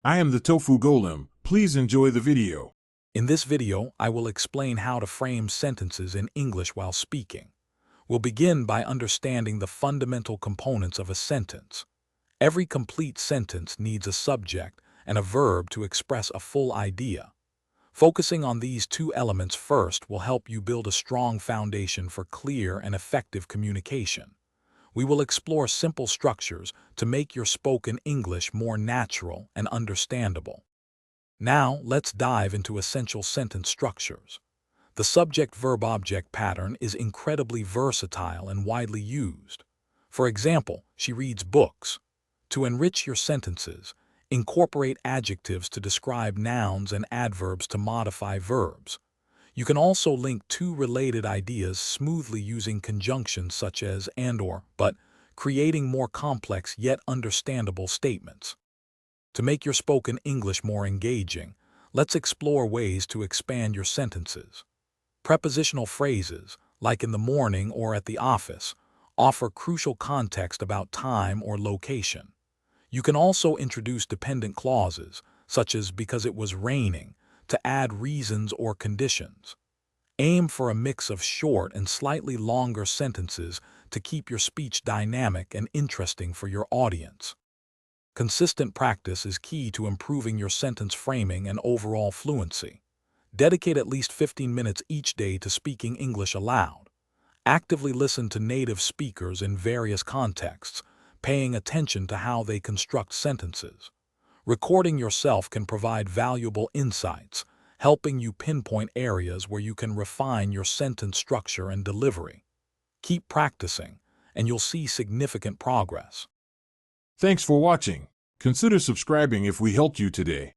I am the Tofu Golem. Please enjoy the video. In this video, I will explain how to frame sentences in English while speaking. We'll begin by understanding the fundamental components of a sentence. Every complete sentence needs a subject and a verb to express a full idea. Focusing on these two elements first will help you build a strong foundation for clear and effective communication. We will explore simple structures to make your spoken English more natural and understandable. Now, let's dive into essential sentence structures. The subject-verb-object pattern is incredibly versatile and widely used. For example, she reads books. To enrich your sentences, incorporate adjectives to describe nouns and adverbs to modify verbs. You can also link two related ideas smoothly using conjunctions such as and or, but creating more complex yet understandable statements. To make your spoken English more engaging, let's explore ways to expand your sentences. Prepositional phrases, like in the morning or at the office, offer crucial context about time or location. You can also introduce dependent clauses, such as because it was raining, to add reasons or conditions. Aim for a mix of short and slightly longer sentences to keep your speech dynamic and interesting for your audience. Consistent practice is key to improving your sentence framing and overall fluency. Dedicate at least 15 minutes each day to speaking English aloud. Actively listen to native speakers in various contexts, paying attention to how they construct sentences. Recording yourself can provide valuable insights, helping you pinpoint areas where you can refine your sentence structure and delivery. Keep practicing, and you'll see significant progress. Thanks for watching. Consider subscribing if we helped you today.